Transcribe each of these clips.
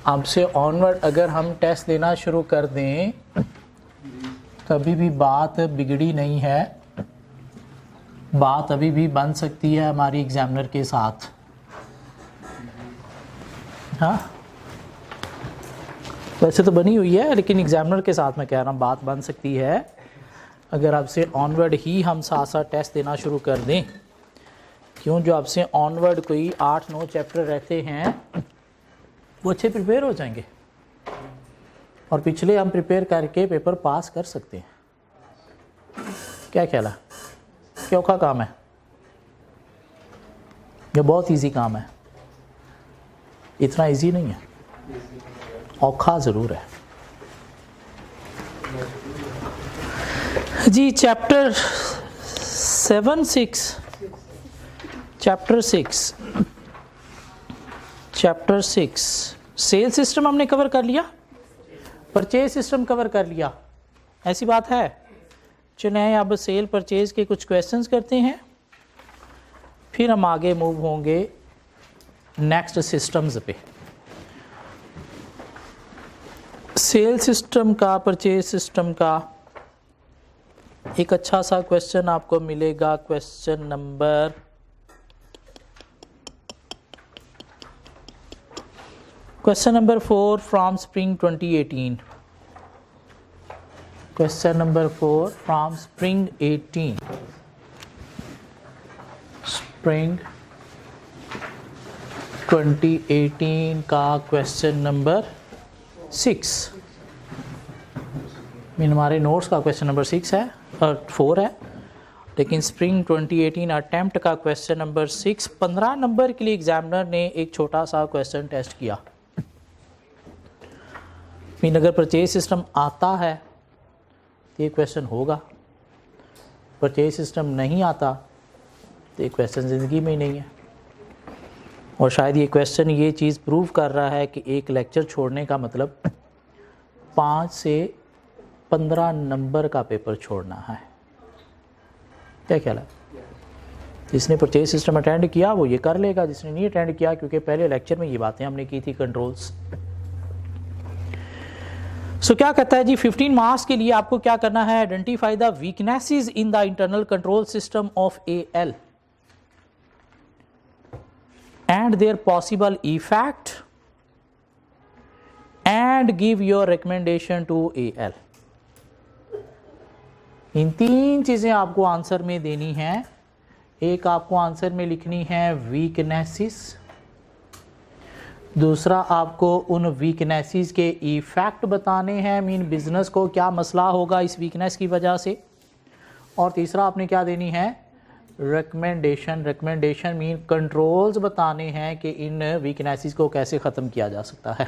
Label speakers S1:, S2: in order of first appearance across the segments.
S1: अब से ऑनवर्ड अगर हम टेस्ट देना शुरू कर दें कभी भी बात बिगड़ी नहीं है, बात अभी भी बन सकती है हमारी एग्जामिनर के साथ। हाँ वैसे तो बनी हुई है लेकिन एग्जामिनर के साथ मैं कह रहा हूँ बात बन सकती है अगर आपसे ऑनवर्ड ही हम साथ साथ टेस्ट देना शुरू कर दें। क्यों, जो आपसे ऑनवर्ड कोई 8-9 चैप्टर रहते हैं वो अच्छे प्रिपेयर हो जाएंगे और पिछले हम प्रिपेयर करके पेपर पास कर सकते हैं। क्या ख्याल है, क्या औखा काम है? ये बहुत इजी काम है, इतना इजी नहीं है, औखा ज़रूर है जी। चैप्टर 6 सेल सिस्टम हमने कवर कर लिया, परचेज सिस्टम कवर कर लिया, ऐसी बात है। चलें अब सेल परचेज के कुछ क्वेश्चंस करते हैं, फिर हम आगे मूव होंगे नेक्स्ट सिस्टम्स पे। सेल सिस्टम का, परचेज सिस्टम का एक अच्छा सा क्वेश्चन आपको मिलेगा, question number 4 from spring 2018। Question number 4 from spring 18, spring 2018 का क्वेश्चन नंबर 6। हमारे नोट्स का क्वेश्चन नंबर 6 है और 4 है, लेकिन स्प्रिंग 2018 अटेम्प्ट का क्वेश्चन नंबर 6 15 नंबर के लिए एग्जामिनर ने एक छोटा सा क्वेश्चन टेस्ट किया। अगर परचेज सिस्टम आता है तो ये क्वेश्चन होगा, परचेज सिस्टम नहीं आता तो ये क्वेश्चन ज़िंदगी में ही नहीं है। और शायद ये क्वेश्चन ये चीज़ प्रूव कर रहा है कि एक लेक्चर छोड़ने का मतलब 5 से 15 नंबर का पेपर छोड़ना है। क्या ख्याल है? जिसने परचेज सिस्टम अटेंड किया वो ये कर लेगा, जिसने नहीं अटेंड किया, क्योंकि पहले लेक्चर में ये बातें हमने की थी कंट्रोल्स। सो क्या कहता है जी, 15 मार्क्स के लिए आपको क्या करना है? Identify the weaknesses in the internal control system of AL and their possible effect and give your recommendation to AL. इन 3 चीजें आपको आंसर में देनी है। एक आपको आंसर में लिखनी है वीकनेसेस, दूसरा आपको उन वीकनेसेस के इफेक्ट बताने हैं, मीन बिजनेस को क्या मसला होगा इस वीकनेस की वजह से, और तीसरा आपने क्या देनी है? रिकमेंडेशन मीन कंट्रोल्स बताने हैं कि इन वीकनेसेस को कैसे ख़त्म किया जा सकता है।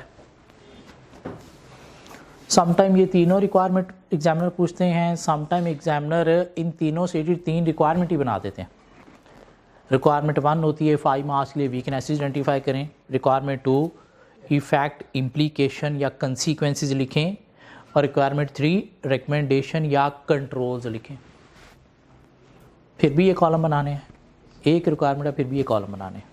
S1: समटाइम ये तीनों रिक्वायरमेंट एग्जामिनर पूछते हैं, समटाइम एग्जामिनर इन तीनों से 3 रिक्वायरमेंट ही बना देते हैं। रिक्वायरमेंट 1 होती है 5 मार्क्स के लिए वीकनेसेस आइडेंटिफाई करें, रिक्वायरमेंट 2 इफेक्ट, इम्प्लीकेशन या कंसीक्वेंसेस लिखें, और रिक्वायरमेंट 3 रिकमेंडेशन या कंट्रोल्स लिखें। फिर भी ये कॉलम बनाने हैं, एक रिक्वायरमेंट है फिर भी ये कॉलम बनाने हैं।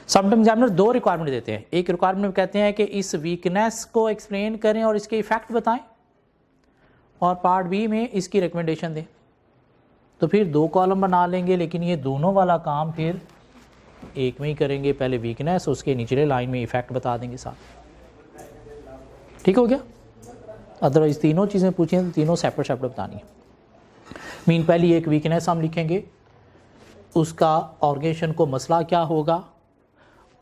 S1: समटाइम एग्जामिनर 2 रिक्वायरमेंट देते हैं। एक रिक्वायरमेंट में कहते हैं कि इस वीकनेस को एक्सप्लेन करें और इसके इफेक्ट बताएं, और पार्ट बी में इसकी रिकमेंडेशन दें। तो फिर 2 कॉलम बना लेंगे, लेकिन ये दोनों वाला काम फिर एक में ही करेंगे। पहले वीकनेस, उसके निचले लाइन में इफेक्ट बता देंगे साथ। ठीक हो गया? अदरवाइज तीनों चीज़ें पूछें तो तीनों सेपरेट बतानी है। मीन पहली एक वीकनेस हम लिखेंगे, उसका ऑर्गेनाइजेशन को मसला क्या होगा,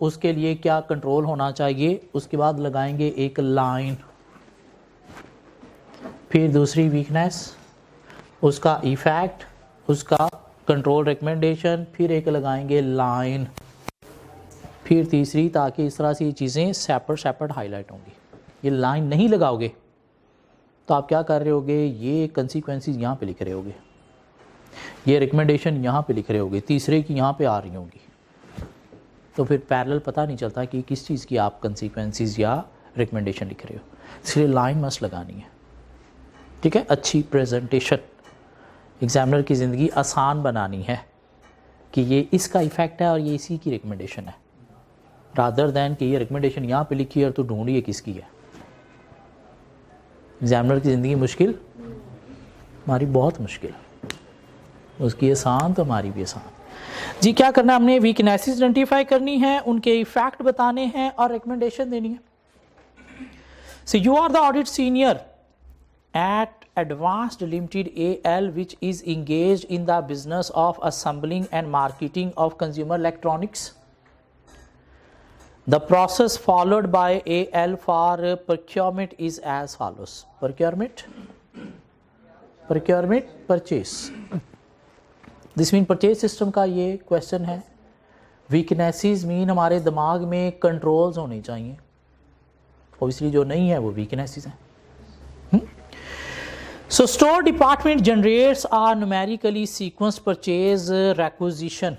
S1: उसके लिए क्या कंट्रोल होना चाहिए, उसके बाद लगाएंगे एक लाइन। फिर दूसरी वीकनेस, उसका इफेक्ट, उसका कंट्रोल रिकमेंडेशन, फिर एक लगाएंगे लाइन, फिर तीसरी, ताकि इस तरह से ये चीज़ें सेपरेट हाईलाइट होंगी। ये लाइन नहीं लगाओगे तो आप क्या कर रहे होगे, ये कंसीक्वेंसेस यहाँ पे लिख रहे होगे, ये रिकमेंडेशन यहाँ पे लिख रहे होगे, तीसरे की यहाँ पे आ रही होंगी, तो फिर पैरेलल पता नहीं चलता कि किस चीज़ की आप कंसीक्वेंसेस या रिकमेंडेशन लिख रहे हो। इसलिए लाइन मस्ट लगानी है। ठीक है, अच्छी प्रेजेंटेशन, एग्जामिनर की ज़िंदगी आसान बनानी है कि ये इसका इफ़ेक्ट है और ये इसी की रिकमेंडेशन है। रादर दैन कि ये रिकमेंडेशन यहाँ पे लिखी है और तो ढूंढिए किसकी है। एग्जामिनर की ज़िंदगी मुश्किल, हमारी बहुत मुश्किल, उसकी आसान तो हमारी भी आसान। जी क्या करना है, हमने वीकनेसेस आइडेंटिफाई करनी है, उनके इफेक्ट बताने हैं और रिकमेंडेशन देनी है। So you are the audit senior at Advanced Limited AL, which is engaged in the business of assembling and marketing of consumer electronics. The process followed by AL for procurement is as follows. Procurement, purchase. This mean purchase system का ये question है। Weaknesses mean हमारे दिमाग में controls होने चाहिए, obviously जो नहीं है वो weaknesses हैं। So store department generates a numerically sequenced purchase requisition.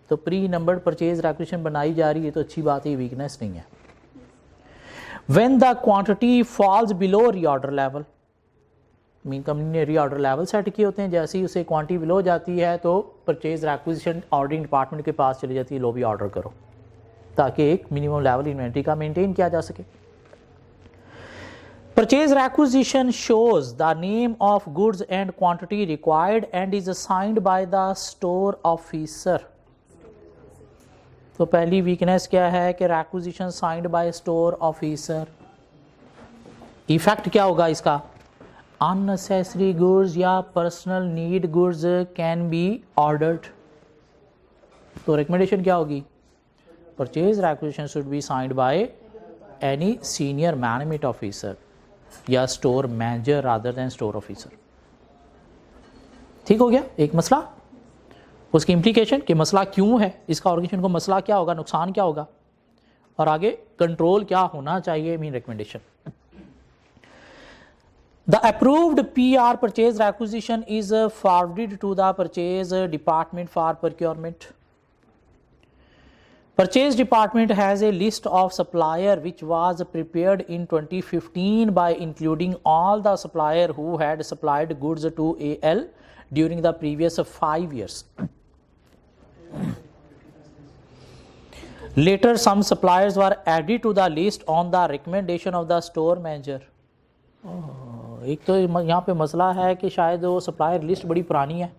S1: तो प्री नंबर्ड परचेज रेक्विजिशन बनाई जा रही है तो अच्छी बात है, वीकनेस नहीं है। When the quantity falls below reorder level, mean company ने रीऑर्डर लेवल सेट किए होते हैं, जैसे ही उसे क्वांटिटी बिलो जाती है तो परचेज रेक्विजिशन ऑर्डरिंग डिपार्टमेंट के पास चली जाती है, लो भी ऑर्डर करो, ताकि एक मिनिमम लेवल इन्वेंट्री का मेंटेन किया जा सके। Purchase requisition shows the name of goods and quantity required and is assigned by the store officer. तो पहली वीकनेस क्या है कि requisition signed by store officer। Effect क्या होगा इसका, unnecessary goods या personal need goods can be ordered। तो रिकमेंडेशन क्या होगी, purchase requisition should be signed by any senior management officer या store manager rather than store officer. ठीक हो गया एक मसला, उसकी इम्प्लीकेशन कि मसला क्यों है, इसका ऑर्गेनाइजेशन को मसला क्या होगा, नुकसान क्या होगा, और आगे कंट्रोल क्या होना चाहिए, mean recommendation. The approved PR purchase requisition is forwarded to the purchase department for procurement. Purchase department has a list of supplier which was prepared in 2015 by including all the supplier who had supplied goods to AL during the previous 5 years. Later some suppliers were added to the list on the recommendation of the store manager. एक तो यहाँ पे मसला है कि शायद वो supplier list बड़ी पुरानी है,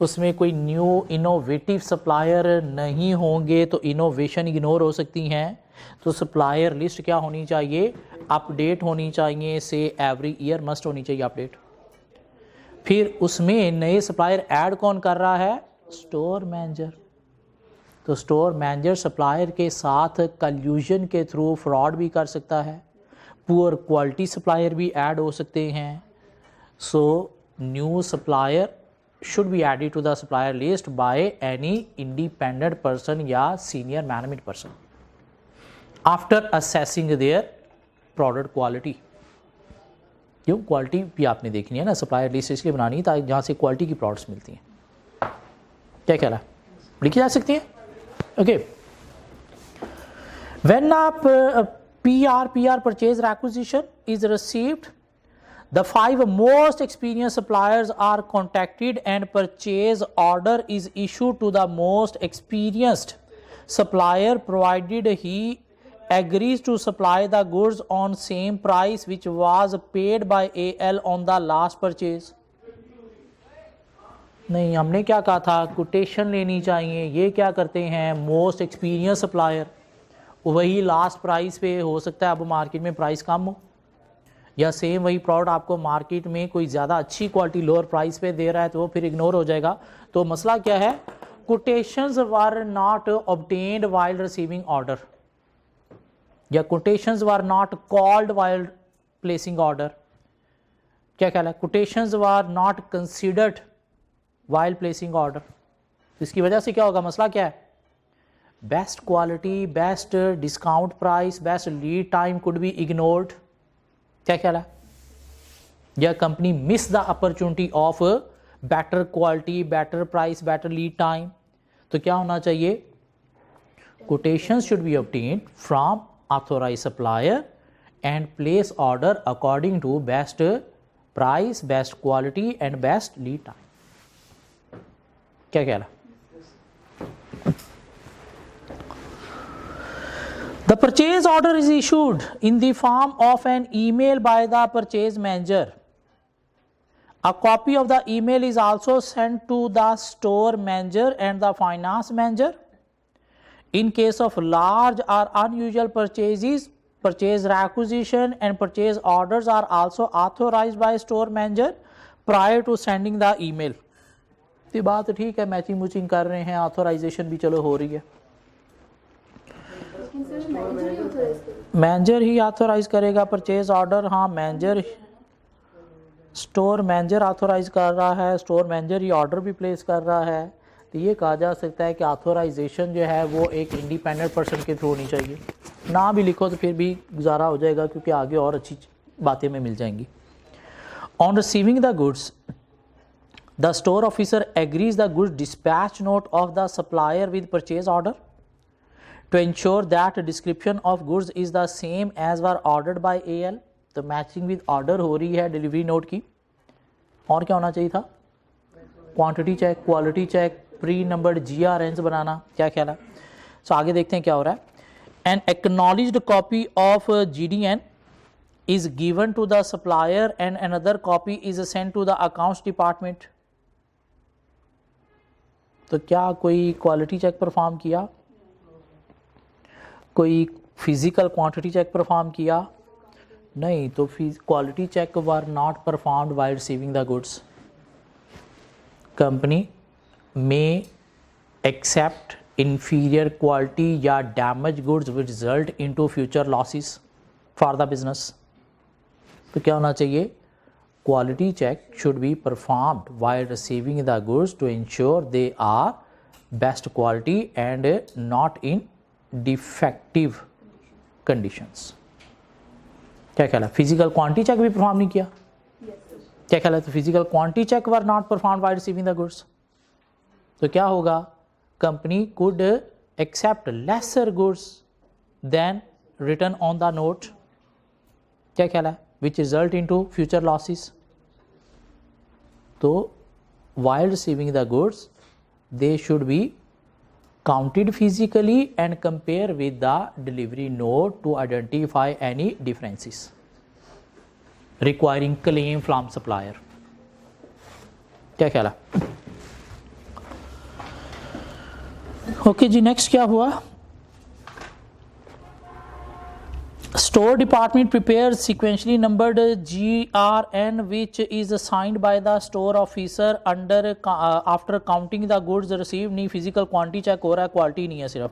S1: उसमें कोई न्यू इनोवेटिव सप्लायर नहीं होंगे तो इनोवेशन इग्नोर हो सकती हैं। तो सप्लायर लिस्ट क्या होनी चाहिए, अपडेट होनी चाहिए, से एवरी ईयर मस्ट होनी चाहिए अपडेट। फिर उसमें नए सप्लायर ऐड कौन कर रहा है, स्टोर मैनेजर। तो स्टोर मैनेजर सप्लायर के साथ कल्यूजन के थ्रू फ्रॉड भी कर सकता है, पुअर क्वालिटी सप्लायर भी ऐड हो सकते हैं। So new supplier should be added to the supplier list by any independent person या senior management person after assessing their product quality। क्यों, क्वालिटी भी आपने देखनी है ना, सप्लायर लिस्ट इसलिए बनानी है ताकि जहाँ से क्वालिटी की प्रोडक्ट्स मिलती हैं। क्या कह रहा है, लिखी जा सकती है। ओके, व्हेन आप PR purchase requisition is received, the 5 most experienced suppliers are contacted and purchase order is issued to the most experienced supplier provided he agrees to supply the goods on same price which was paid by AL on the last purchase। नहीं, हमने क्या कहा था, quotation लेनी चाहिए। ये क्या करते हैं, मोस्ट एक्सपीरियंस सप्लायर, वही लास्ट प्राइस पे, हो सकता है अब मार्केट में प्राइस कम हो, या सेम वही प्रोडक्ट आपको मार्केट में कोई ज़्यादा अच्छी क्वालिटी लोअर प्राइस पे दे रहा है तो वो फिर इग्नोर हो जाएगा। तो मसला क्या है, quotations were not obtained while receiving order, या quotations were not called while placing order. क्या ख्याल है, quotations were not considered while placing order. इसकी वजह से क्या होगा, मसला क्या है, best quality, best discount price, best lead time could be ignored. क्या ख्याल है, या company miss the opportunity of better quality, better price, better lead time. तो क्या होना चाहिए, quotation should be obtained from authorised supplier and place order according to best price, best quality and best lead time. क्या ख्याल है, The purchase order is issued in the form of an email by the purchase manager. A copy of the email is also sent to the store manager and the finance manager. In case of large or unusual purchases, purchase requisition and purchase orders are also authorized by store manager prior to sending the email. तो बात ठीक है, matching मुचिंग कर रहे हैं, authorisation भी चलो हो रही है. मैनेजर ही ऑथोराइज करेगा परचेज ऑर्डर. हाँ, मैनेजर, स्टोर मैनेजर ऑथोराइज कर रहा है, स्टोर मैनेजर ही ऑर्डर भी प्लेस कर रहा है. तो ये कहा जा सकता है कि ऑथोराइजेशन जो है वो एक इंडिपेंडेंट पर्सन के थ्रू होनी चाहिए. ना भी लिखो तो फिर भी गुजारा हो जाएगा, क्योंकि आगे और अच्छी बातें में मिल जाएंगी. On receiving the goods, the store officer agrees the goods dispatch note of the supplier with purchase order to ensure that description of goods is the same as were ordered by AL. तो matching with order हो रही है delivery note की. और क्या होना चाहिए था? Quantity check, quality check, pre numbered GRNs बनाना. क्या ख्याल है? सो आगे देखते हैं क्या हो रहा है. An acknowledged copy of GDN is given to the supplier and another copy is sent to the accounts department. तो क्या कोई क्वालिटी चेक परफॉर्म किया? कोई फिजिकल क्वांटिटी चेक परफॉर्म किया? नहीं. तो quality check were not performed while receiving the goods. Company may accept inferior quality या damage goods which result into future losses for the business. तो क्या होना चाहिए? Quality check should be performed while receiving the goods to ensure they are best quality and not in defective conditions. क्या ख्याल है? Physical quantity check भी perform नहीं किया. क्या ख्याल है? तो physical quantity check were not perform while receiving the goods. तो क्या होगा? Company could accept lesser goods than written on the note. क्या ख्याल है? Which result into future losses. तो while receiving the goods they should be counted physically and compare with the delivery note to identify any differences requiring claim from supplier. क्या ख्याल है? Okay जी, next क्या हुआ? Store department prepares sequentially numbered GRN which is signed by the store officer under after counting the goods received. नहीं, physical quantity check हो रहा है, quality नहीं है सिर्फ.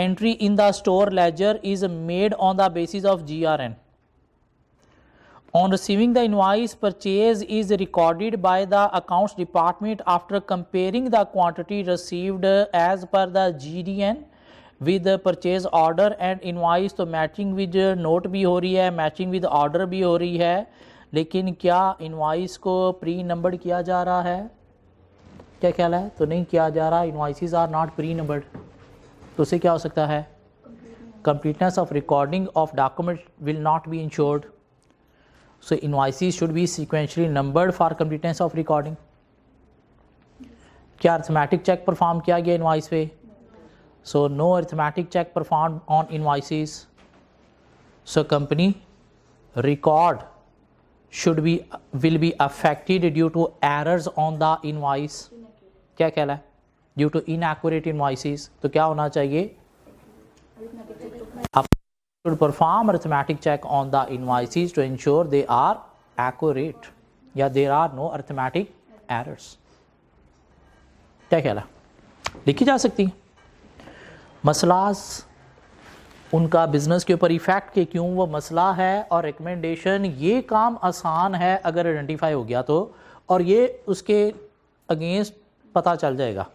S1: Entry in the store ledger is made on the basis of GRN. On receiving the invoice, purchase is recorded by the accounts department after comparing the quantity received as per the GDN with purchase order and invoice. तो matching with note भी हो रही है, matching with order भी हो रही है, लेकिन क्या इनवाइस को प्री नंबर्ड किया जा रहा है? क्या ख्याल है? तो नहीं किया जा रहा. Invoices are not pre numbered. तो उससे क्या हो सकता है? Completeness of recording of document will not be ensured. So invoices should be sequentially numbered for completeness of recording. क्या अरिथमेटिक चेक परफॉर्म किया गया इनवाइस पे? So no arithmetic check performed on invoices. So company record will be affected due to errors on the invoice. क्या ख्याल है? Due to inaccurate invoices. तो क्या होना चाहिए? Should perform arithmetic check on the invoices to ensure they are accurate. या there are no arithmetic errors. क्या ख्याल है? लिखी जा सकती है. मसलास उनका बिज़नेस के ऊपर इफ़ेक्ट के क्यों वो मसला है, और रिकमेंडेशन. ये काम आसान है अगर आइडेंटिफाई हो गया तो, और ये उसके अगेंस्ट पता चल जाएगा.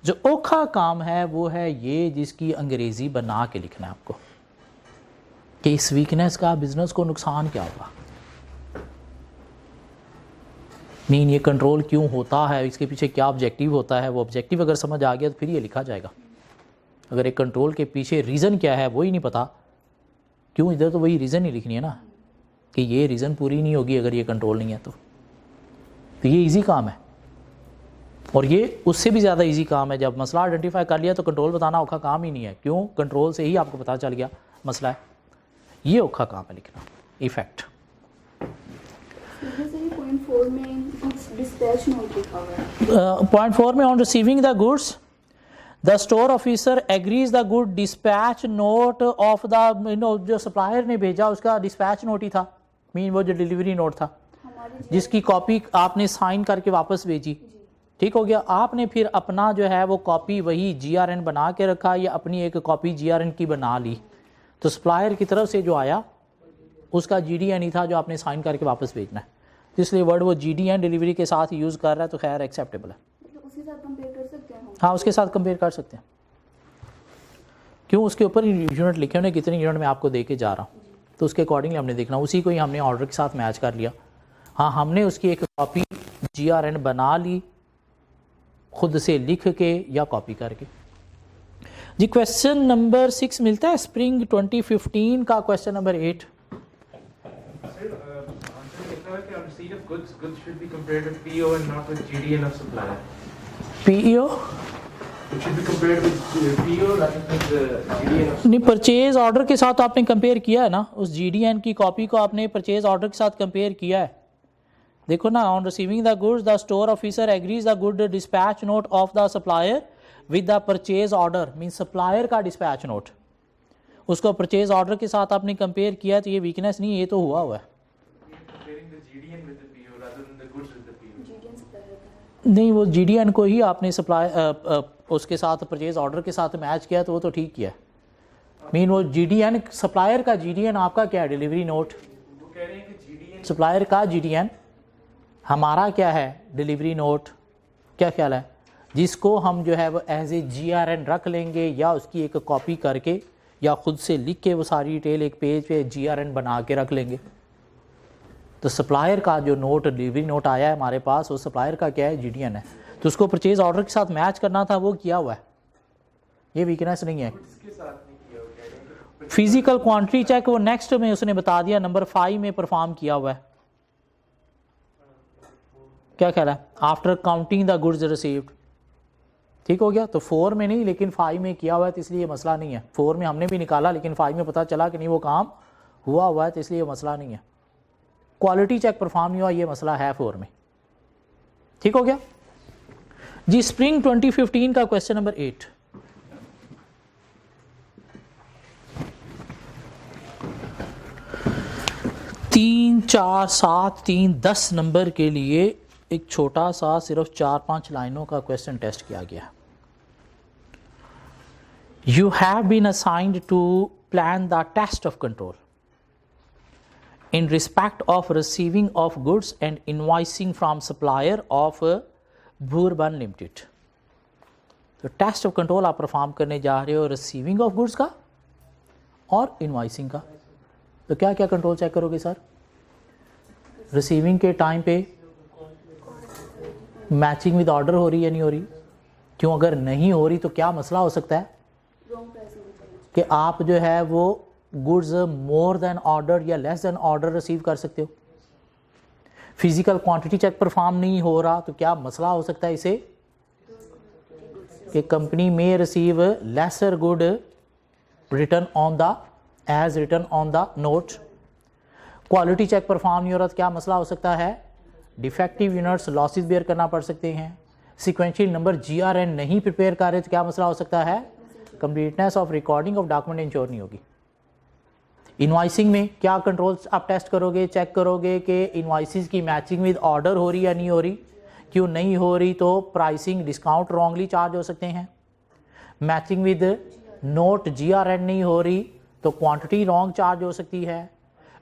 S1: जो औखा काम है वो है ये जिसकी अंग्रेज़ी बना के लिखना है आपको कि इस वीकनेस का बिज़नेस को नुकसान क्या होगा. मीन ये कंट्रोल क्यों होता है, इसके पीछे क्या ऑब्जेक्टिव होता है. वो ऑब्जेक्टिव अगर समझ आ गया तो फिर ये लिखा जाएगा. अगर एक कंट्रोल के पीछे रीज़न क्या है वो ही नहीं पता, क्यों इधर तो वही रीज़न ही लिखनी है ना कि ये रीज़न पूरी नहीं होगी अगर ये कंट्रोल नहीं है. तो ये इजी काम है. और ये उससे भी ज़्यादा इजी काम है। जब मसला आइडेंटिफाई कर लिया तो कंट्रोल बताना औखा काम ही नहीं है। क्यों? कंट्रोल से ही आपको पता चल गया मसला है। ये औखा काम है लिखना। इफेक्ट पॉइंट 4 में on receiving the goods the store officer agrees the good dispatch note of the जो सप्लायर ने भेजा उसका डिस्पैच नोट ही था, मीन वो जो डिलीवरी नोट था जिसकी कॉपी आपने साइन करके वापस भेजी। ठीक हो गया। आपने फिर अपना जो है वो कॉपी वही GRN बना के रखा या अपनी एक कॉपी GRN की बना ली, तो सप्लायर की तरफ से जो आया उसका GDN ही था जो आपने साइन करके वापस भेजना है। इसलिए वर्ड वो GDN डिलीवरी के साथ यूज़ कर रहा है तो खैर एक्सेप्टेबल है।
S2: उसके साथ कंपेयर कर सकते हैं?
S1: हाँ, उसके साथ कंपेयर कर सकते हैं। क्यों? उसके ऊपर यूनिट लिखे उन्हें कितने यूनिट में आपको दे के जा रहा हूँ, तो उसके अकॉर्डिंगली हमने देखना, उसी को ही हमने ऑर्डर के साथ मैच कर लिया। हाँ, हमने उसकी एक कॉपी GRN बना ली खुद से लिख के या कॉपी करके। जी क्वेश्चन नंबर 6 मिलता है स्प्रिंग 2015 का क्वेश्चन नंबर 8। PEO नहीं, परचेज ऑर्डर के साथ आपने कंपेयर किया है ना, उस GDN की कॉपी को आपने परचेज ऑर्डर के साथ कंपेयर किया है। देखो ना, on receiving the goods the store officer agrees the good dispatch note of the supplier with the purchase order, mean supplier का डिस्पैच नोट, उसको परचेज ऑर्डर के साथ आपने कंपेयर किया, तो ये वीकनेस नहीं, ये तो हुआ हुआ है। नहीं, वो GDN को ही आपने सप्लाई उसके साथ परचेज ऑर्डर के साथ मैच किया तो वो तो ठीक किया। मीन वो GDN सप्लायर का GDN आपका क्या है? Delivery note. सप्लायर का GDN हमारा क्या है? Delivery note. क्या ख्याल है? जिसको हम जो है वो एज ए GRN रख लेंगे या उसकी एक कॉपी करके या खुद से लिख के वो सारी डिटेल एक पेज पे GRN बना के रख लेंगे। तो सप्लायर का जो नोट डिलीवरी नोट आया है हमारे पास, वो सप्लायर का क्या है? GDN है। तो उसको परचेज ऑर्डर के साथ मैच करना था, वो किया हुआ है। ये वीकनेस नहीं है। फिजिकल क्वांटिटी चेक वो नेक्स्ट में उसने बता दिया, नंबर 5 में परफॉर्म किया हुआ है। क्या ख्याल है? After counting the goods received. ठीक हो गया। तो 4 में नहीं लेकिन 5 में किया हुआ है, तो इसलिए ये मसला नहीं है। 4 में हमने भी निकाला लेकिन 5 में पता चला कि नहीं वो काम हुआ हुआ है, तो इसलिए ये मसला नहीं है। क्वालिटी चेक परफॉर्म नहीं हुआ, ये मसला है 4 में। ठीक हो गया जी। स्प्रिंग 2015 का क्वेश्चन नंबर 8। तीन 4 7 3 10 नंबर के लिए एक छोटा सा सिर्फ 4-5 लाइनों का क्वेश्चन टेस्ट किया गया। You have been assigned to plan the test of control in respect of receiving of goods and invoicing from supplier of Bourbon Limited। तो टेस्ट ऑफ कंट्रोल आप परफॉर्म करने जा रहे हो रिसीविंग ऑफ गुड्स का और इनवाइसिंग का। तो क्या क्या कंट्रोल चेक करोगे सर? रिसीविंग के टाइम पे मैचिंग विद ऑर्डर हो रही है नहीं हो रही? क्यों? अगर नहीं हो रही तो क्या मसला हो सकता है कि आप जो है वो गुड्स मोर देन ऑर्डर या लेस देन ऑर्डर रिसीव कर सकते हो। फिजिकल क्वांटिटी चेक परफॉर्म नहीं हो रहा तो क्या मसला हो सकता है इसे? एक कंपनी में receive lesser good written on the as written on the note. Quality check perform नहीं हो रहा तो क्या मसला हो सकता है? डिफेक्टिव यूनिट्स लॉसेस बेयर करना पड़ सकते हैं। सिक्वेंशियल नंबर GRN नहीं प्रिपेयर कर रहे तो क्या मसला हो सकता है? Completeness of recording of document ensure नहीं होगी। इनवाइसिंग में क्या कंट्रोल्स आप टेस्ट करोगे, चेक करोगे कि इनवाइसिस की मैचिंग विद ऑर्डर हो रही या नहीं हो रही। क्यों नहीं हो रही तो प्राइसिंग डिस्काउंट रॉन्गली चार्ज हो सकते हैं। मैचिंग विद नोट GRN नहीं हो रही तो क्वांटिटी रॉन्ग चार्ज हो सकती है।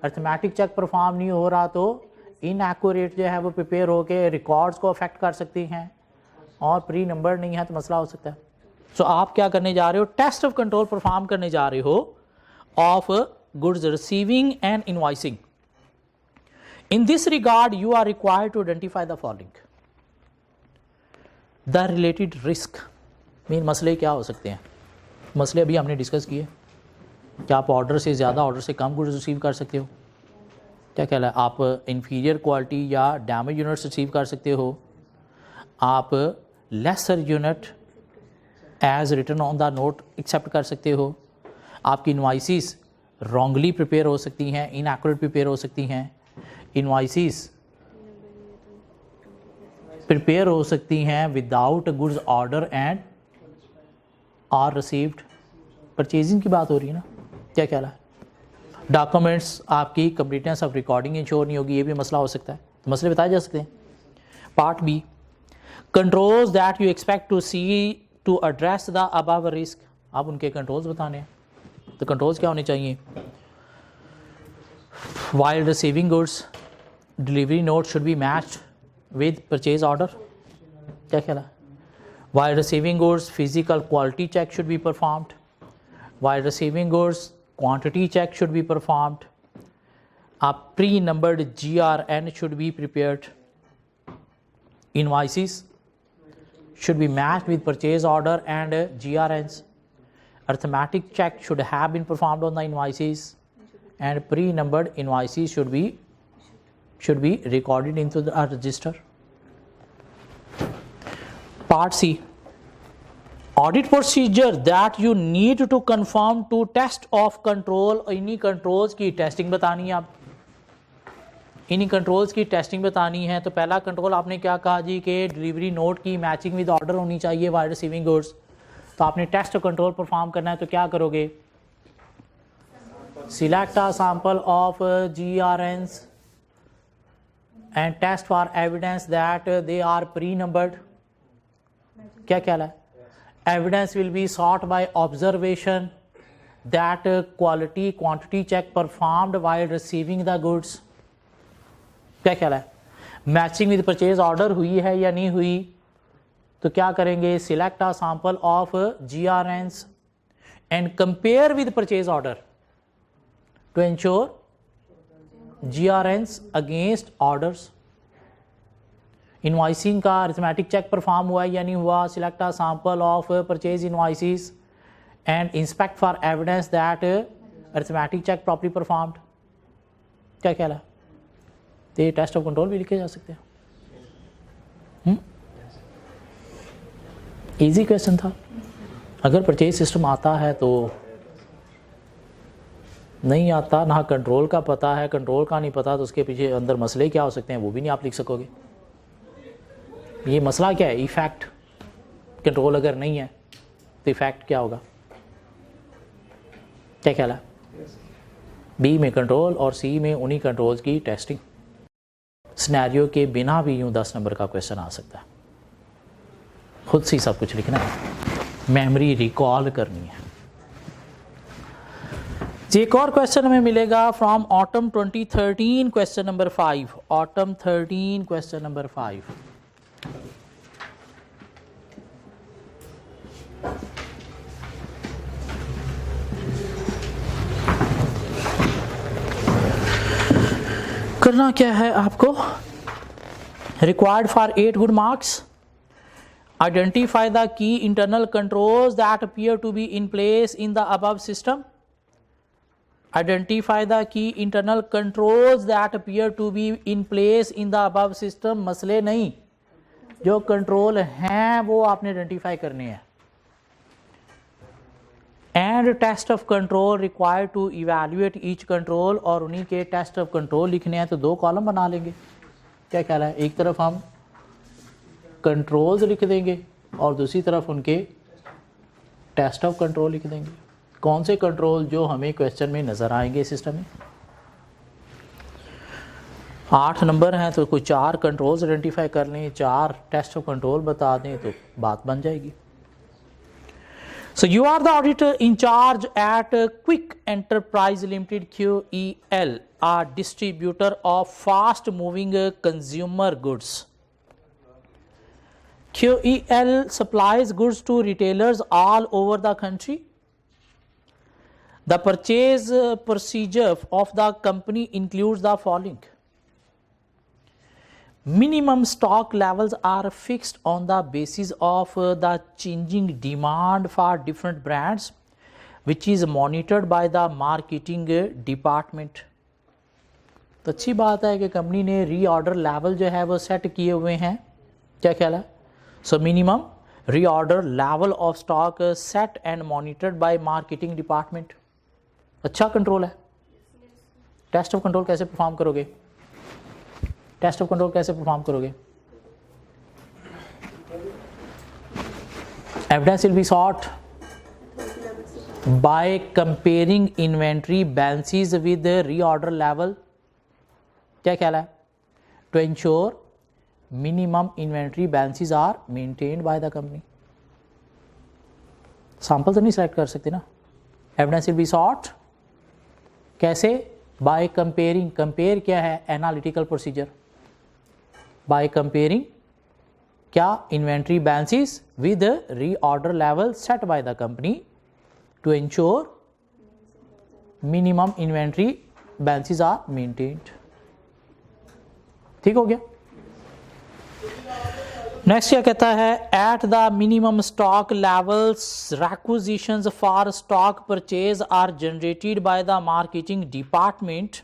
S1: अर्थमेटिक चेक परफॉर्म नहीं हो रहा तो इनएक्यूरेट जो है वो प्रिपेयर होकर रिकॉर्ड्स को अफेक्ट कर सकती हैं। और प्री नंबर नहीं है तो मसला हो सकता है। सो आप क्या करने जा रहे हो? टेस्ट ऑफ कंट्रोल परफॉर्म करने जा रहे हो of goods receiving and invoicing. In this regard, you are required to identify the following. The related risk. Mean मसले क्या हो सकते हैं? मसले अभी हमने डिस्कस किए। क्या आप ऑर्डर से ज़्यादा ऑर्डर से कम गुड्स रिसीव कर सकते हो? क्या कहला है? आप इंफीरियर क्वालिटी या डैमेज यूनिट्स रिसीव कर सकते हो। आप lesser unit as written on the note accept कर सकते हो। आपकी इनवाइसिस रॉन्गली प्रिपेयर हो सकती हैं, इनएक्यूरेट प्रिपेयर हो सकती हैं। इनवाइसिस प्रिपेयर हो सकती हैं without goods order and are received. Purchasing की बात हो रही है ना, क्या ख्याल है? डॉक्यूमेंट्स आपकी कंप्लीटनेस ऑफ रिकॉर्डिंग इंश्योर नहीं होगी, ये भी मसला हो सकता है। तो मसले बताए जा सकते हैं। Part B, controls that you expect to see to address the above risk. आप उनके कंट्रोल्स बताने हैं, तो कंट्रोल्स क्या होने चाहिए? While receiving goods delivery note should be matched with purchase order. क्या ख्याल है? While receiving goods physical quality check should be performed. While receiving goods quantity check should be performed. A pre-numbered GRN should be prepared. Invoices should be matched with purchase order and GRNs. Arithmetic check should have been performed on the invoices, and pre-numbered invoices should be recorded into the register. Part C, audit procedure that you need to conform to test of control। इन्हीं controls की testing बतानी है। आप इन्हीं controls की testing बतानी है। तो पहला कंट्रोल आपने क्या कहा जी कि डिलीवरी नोट की मैचिंग विद ऑर्डर होनी चाहिए वाइल रिसीविंग गुड्स। तो आपने टेस्ट कंट्रोल परफॉर्म करना है, तो क्या करोगे? Select a sample of GRNs and test for evidence that they are pre numbered. क्या ख्याल है? Evidence will be sought by observation that quality quantity check performed while receiving the goods। क्या ख्याल है? मैचिंग विद परचेज ऑर्डर हुई है या नहीं हुई? तो क्या करेंगे? Select a sample of GRNs and compare with purchase order to ensure GRNs against orders. Invoicing का अरिथमेटिक चेक परफॉर्म हुआ या नहीं हुआ? Select a sample of purchase invoices and inspect for evidence that arithmetic check properly performed. क्या ख्याल है? तो ये टेस्ट ऑफ कंट्रोल भी लिखे जा सकते हैं। इजी क्वेश्चन था। अगर परचेज सिस्टम आता है तो नहीं आता, ना कंट्रोल का पता है, कंट्रोल का नहीं पता, तो उसके पीछे अंदर मसले क्या हो सकते हैं वो भी नहीं आप लिख सकोगे। ये मसला क्या है? इफेक्ट। कंट्रोल अगर नहीं है तो इफेक्ट क्या होगा? क्या ख्याल है? बी में कंट्रोल और सी में उन्हीं कंट्रोल्स की टेस्टिंग। सिनेरियो के बिना भी यूं 10 नंबर का क्वेश्चन आ सकता है। खुद से ही सब कुछ लिखना है, मेमोरी रिकॉल करनी है। एक और क्वेश्चन हमें मिलेगा from autumn 2013, question number 5। Autumn 13, question number 5। करना क्या है आपको? Required for 8 good marks, identify the key internal controls that appear to be in place in the above system. Identify the key internal controls that appear to be in place in the above system. मसले नहीं, जो control हैं वो आपने identify करने हैं। And test of control required to evaluate each control, और उन्हीं के टेस्ट ऑफ कंट्रोल लिखने हैं। तो 2 कॉलम बना लेंगे। क्या ख्याल है? एक तरफ हम कंट्रोल्स लिख देंगे और दूसरी तरफ उनके टेस्ट ऑफ कंट्रोल लिख देंगे। कौन से कंट्रोल जो हमें क्वेश्चन में नज़र आएंगे सिस्टम में? 8 नंबर हैं तो कोई 4 कंट्रोल्स आइडेंटिफाई कर लें, 4 टेस्ट ऑफ कंट्रोल बता दें तो बात बन जाएगी। So you are the auditor in charge at Quick Enterprise Limited QEL, a distributor of fast moving consumer goods. QEL supplies goods to retailers all over the country. The purchase procedure of the company includes the following. Minimum stock levels are fixed on the basis of the changing demand for different brands, which is monitored by the marketing department. तो अच्छी बात है कि company ने री order level जो है वो सेट किए हुए हैं। क्या ख्याल है? So minimum reorder level of stock set and monitored by marketing department. अच्छा कंट्रोल है. टेस्ट ऑफ कंट्रोल कैसे परफॉर्म करोगे? टेस्ट ऑफ कंट्रोल कैसे परफॉर्म करोगे? Evidence will be short by comparing inventory balances with the reorder level. क्या ख्याल है? To ensure minimum inventory balances are maintained by the company. Sample तो नहीं select कर सकते ना. एविडेंस विल बी सॉट कैसे? By comparing. कंपेयर क्या है? Analytical procedure. बाय कंपेयरिंग क्या? Inventory balances with reorder level set by the company to ensure minimum inventory balances are maintained. ठीक हो गया. नेक्स्ट क्या कहता है? At the minimum stock levels requisitions for stock purchase are generated by the marketing department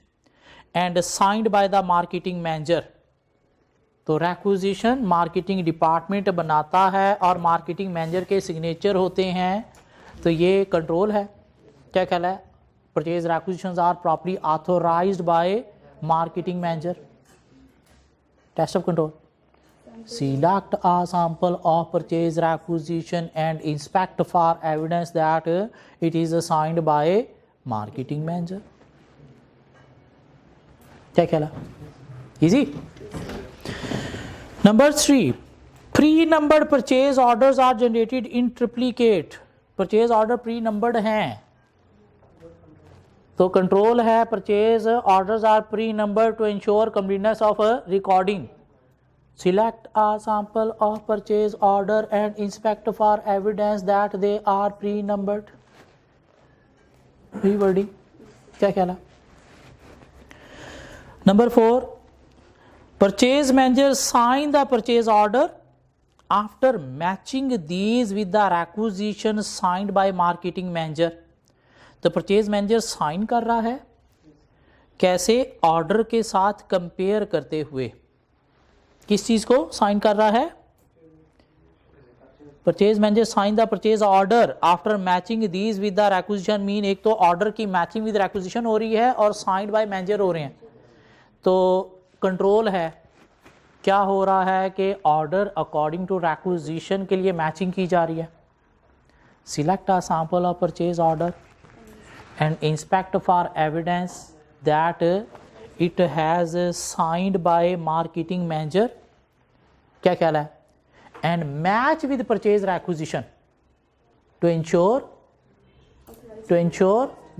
S1: and signed by the marketing manager. तो requisition marketing department बनाता है और मार्केटिंग मैनेजर के सिग्नेचर होते हैं. तो ये कंट्रोल है. क्या ख्याल है? Purchase requisitions are properly authorised by marketing manager. Test of control. Select a sample of purchase requisition and inspect for evidence that it is assigned by marketing manager. क्या ख्याल है? Easy. Number 3. Pre-numbered purchase orders are generated in triplicate. Purchase order pre numbered हैं तो control है. Purchase orders are pre number to ensure completeness of recording. Select a sample of purchase order and inspect for evidence that they are pre numbered. Rewording. क्या ख्याल है? Number 4. Purchase manager sign the purchase order after matching these with the requisition signed by marketing manager. तो purchase manager sign कर रहा है कैसे? Order के साथ कंपेयर करते हुए. किस चीज को साइन कर रहा है? Purchase manager sign the purchase order after matching these with the requisition. Mean एक तो ऑर्डर की मैचिंग विद रिक्विजिशन हो रही है और साइंड बाय मैनेजर हो रहे हैं. तो कंट्रोल है. क्या हो रहा है कि ऑर्डर अकॉर्डिंग टू रिक्विजिशन के लिए मैचिंग की जा रही है. Select a sample of purchase order and inspect for evidence that it has signed by marketing manager. क्या ख्याल है? And match with purchase requisition to ensure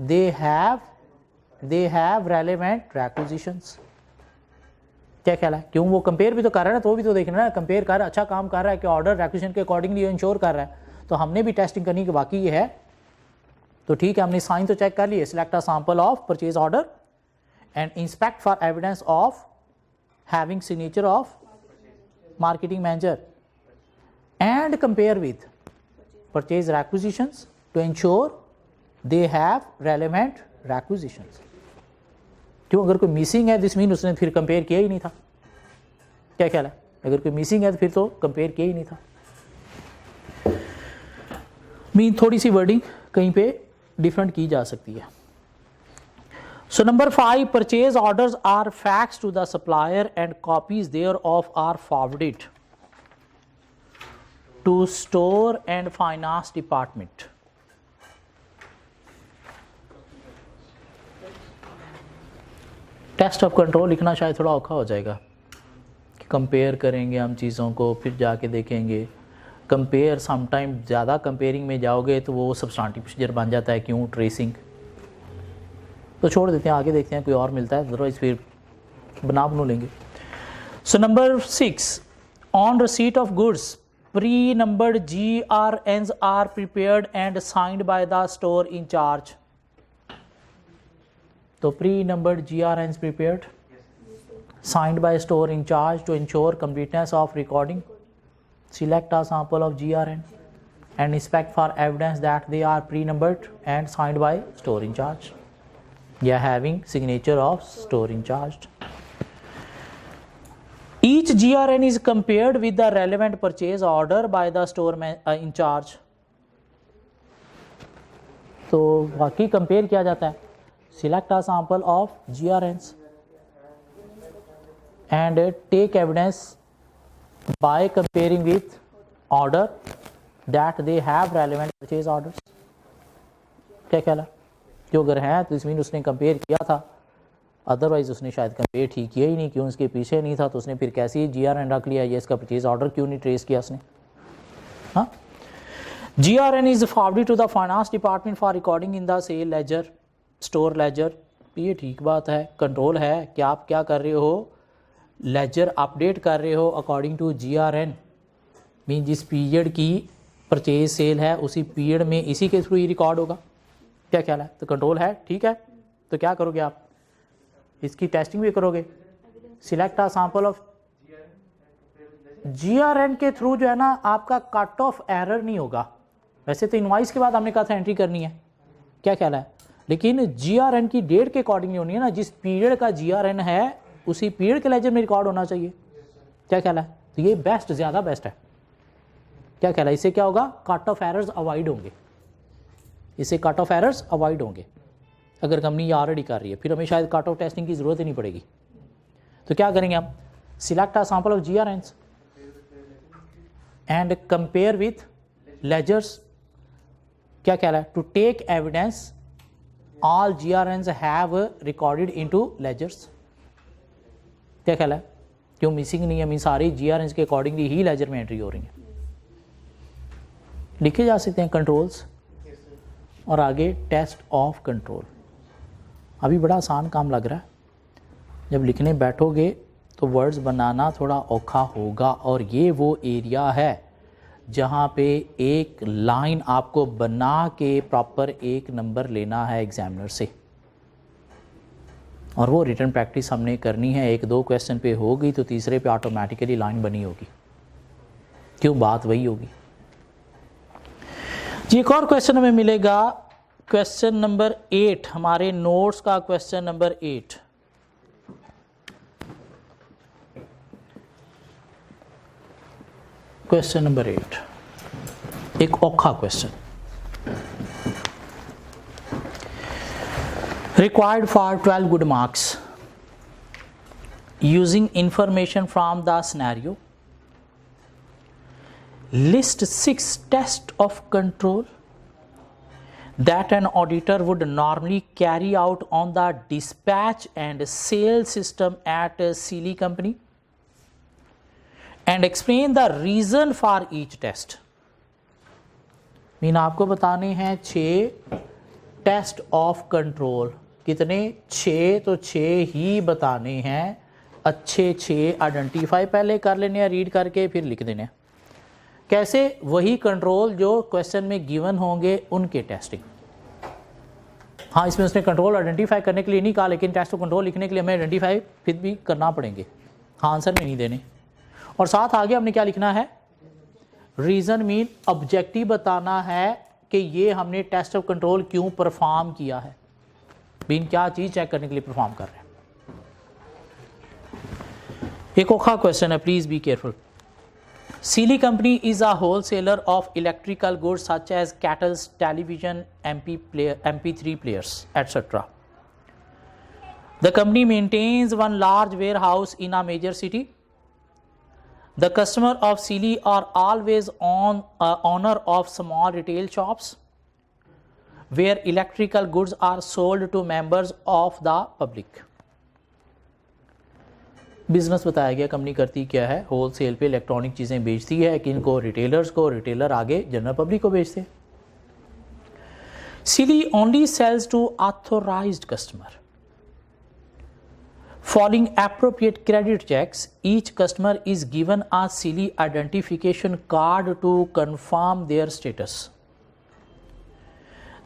S1: they have relevant requisitions. क्या ख्याल है? क्यों? वो कंपेयर भी तो कर रहा है ना, तो भी तो देखना है. कंपेयर कर अच्छा काम कर रहा है कि ऑर्डर रिक्विजिशन के अकॉर्डिंगली इंश्योर कर रहा है. तो हमने भी टेस्टिंग करनी कि बाकी ये है. तो ठीक है, हमने साइन तो चेक कर लिए. Select a sample of purchase order and inspect for evidence of having signature of marketing manager and compare with purchase requisitions to ensure they have relevant requisitions. क्यों? अगर कोई मिसिंग है दिस मीन उसने फिर compare किया ही नहीं था. क्या ख्याल है? अगर कोई मिसिंग है तो फिर तो कंपेयर किया ही नहीं था. मीन थोड़ी सी वर्डिंग कहीं पे डिफरेंट की जा सकती है. So number 5. Purchase orders are faxed to the supplier and copies thereof are forwarded to store and finance department. Test of control लिखना शायद थोड़ा औखा हो जाएगा कि कंपेयर करेंगे हम चीज़ों को, फिर जाके देखेंगे. कंपेयर समटाइम ज़्यादा कंपेयरिंग में जाओगे तो वो सब्सटेंटिव प्रोसीजर बन जाता है. क्यों? ट्रेसिंग. तो छोड़ देते हैं, आगे देखते हैं कोई और मिलता है, अदरवाइज फिर बना लेंगे. So number 6. On receipt of goods pre numbered GRNs are prepared and signed by the store in charge. तो pre-numbered GRNs prepared, signed by store in charge to ensure completeness of recording. Select a sample of GRN and inspect for evidence that they are pre-numbered and signed by store in charge. Yeah, having signature of store in charge. Each GRN is compared with the relevant purchase order by the store in charge. तो वाकई compare किया जाता है। Select a sample of GRNs and take evidence by comparing with order that they have relevant purchase orders. क्या ख्याल है? जो अगर है तो इसमें उसने कंपेयर किया था, अदरवाइज उसने शायद कंपेयर ठीक किया ही नहीं, क्यों उसके पीछे नहीं था, तो उसने फिर कैसे GRN रख लिया, ये इसका परचेज ऑर्डर क्यों नहीं ट्रेस किया उसने। हाँ, GRN is forwarded to the finance department for recording in the sale ledger, store ledger. ये ठीक बात है, कंट्रोल है कि आप क्या कर रहे हो, लेजर अपडेट कर रहे हो अकॉर्डिंग टू GRN। मीन जिस पीरियड की परचेज सेल है उसी पीरियड में इसी के थ्रू ही रिकॉर्ड होगा। क्या ख्याल है? तो कंट्रोल है, ठीक है। तो क्या करोगे आप, इसकी टेस्टिंग भी करोगे। Select a sample of GRN के थ्रू जो है ना आपका कट ऑफ एरर नहीं होगा। वैसे तो इनवाइस के बाद हमने कहा था एंट्री करनी है, क्या ख्याल है, लेकिन GRN की डेट के अकॉर्डिंग नहीं होनी है ना। जिस पीरियड का GRN है उसी पीरियड के लेजर में रिकॉर्ड होना चाहिए। क्या ख्याल है? तो ये बेस्ट, ज़्यादा बेस्ट है। क्या ख्याल है? इससे क्या होगा, कट ऑफ एरर्स अवॉइड होंगे, इससे कट ऑफ एरर्स अवॉइड होंगे। अगर कंपनी ये ऑलरेडी कर रही है फिर हमें शायद कट ऑफ टेस्टिंग की ज़रूरत ही नहीं पड़ेगी। तो क्या करेंगे हम, select a sample of GRNs and compare with ledgers. क्या ख्याल है, to take evidence all GRNs have recorded into ledgers. क्या ख्याल है, क्यों मिसिंग नहीं है, मीन सारी GRNs के अकॉर्डिंगली ही लेजर में एंट्री हो रही है। लिखे जा सकते हैं कंट्रोल्स और आगे टेस्ट ऑफ कंट्रोल। अभी बड़ा आसान काम लग रहा है, जब लिखने बैठोगे तो वर्ड्स बनाना थोड़ा औखा होगा। और ये वो एरिया है जहाँ पे एक लाइन आपको बना के प्रॉपर एक नंबर लेना है एग्जामिनर से, और वो रिटन प्रैक्टिस हमने करनी है। एक दो क्वेश्चन पे हो गई तो तीसरे पे ऑटोमेटिकली लाइन बनी होगी, क्यों, बात वही होगी जी। एक और क्वेश्चन हमें मिलेगा, क्वेश्चन नंबर 8, हमारे नोट्स का क्वेश्चन नंबर 8। क्वेश्चन नंबर 8 एक औखा question. Required for 12 good marks using information from the scenario, list 6 tests of control that an auditor would normally carry out on the dispatch and sales system at a Sealy company, and explain the reason for each test। Mean आपको बताने हैं 6 test of control. कितने? 6, तो 6 ही बताने हैं। अच्छे 6 identify पहले कर लेने हैं रीड करके, फिर लिख देने हैं। कैसे? वही कंट्रोल जो क्वेश्चन में गिवन होंगे उनके टेस्टिंग। हाँ, इसमें उसने कंट्रोल आइडेंटिफाई करने के लिए नहीं कहा, लेकिन टेस्ट ऑफ कंट्रोल लिखने के लिए हमें आइडेंटिफाई फिर भी करना पड़ेंगे। हाँ, आंसर में नहीं देने। और साथ आगे हमने क्या लिखना है, रीज़न मीन ऑब्जेक्टिव बताना है कि ये हमने टेस्ट ऑफ कंट्रोल क्यों परफॉर्म किया है, मीन क्या चीज़ चेक करने के लिए परफॉर्म कर रहे हैं। एक औखा क्वेश्चन है, please be careful. Sealy company is a wholesaler of electrical goods such as kettles, television, MP3 players, etc. The company maintains one large warehouse in a major city. The customer of Sealy are always owner of small retail shops where electrical goods are sold to members of the public. Business बताया गया, company करती क्या है, whole cell पे electronic चीज़ें बेचती है, किनको, रिटेलर्स को, रिटेलर आगे जनरल पब्लिक को बेचते हैं। Sealy only sells to authorized customer. Following appropriate credit checks, each customer is given a Sealy identification card to confirm their status.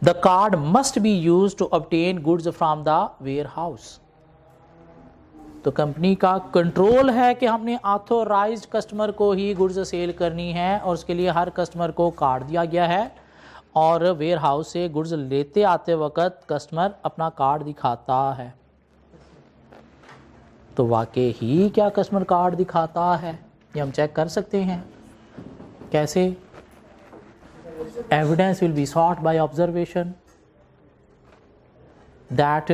S1: The card must be used to obtain goods from the warehouse. तो company का control है कि हमने authorised customer को ही goods sale करनी है, और उसके लिए हर कस्टमर को कार्ड दिया गया है, और वेयर हाउस से गुड्स लेते आते वक्त कस्टमर अपना कार्ड दिखाता है। तो वाकई ही क्या कस्टमर कार्ड दिखाता है, ये हम चेक कर सकते हैं। कैसे? Evidence will be sought by observation that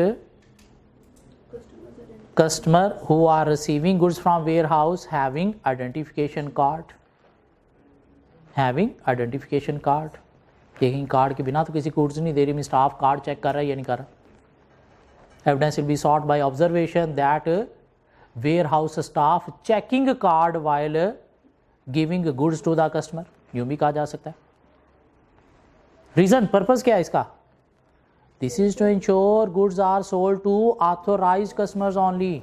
S1: customer who are receiving goods from warehouse having identification card, लेकिन कार्ड के बिना तो किसी गुड्स नहीं दे रही, मैं स्टाफ कार्ड चेक कर रहा है या नहीं कर रहा। Evidence will be sought by observation that warehouse staff checking card while giving goods to the customer, यूं भी कहा जा सकता है। रीजन, पर्पस क्या है इसका? This is to ensure goods are sold to authorised customers only,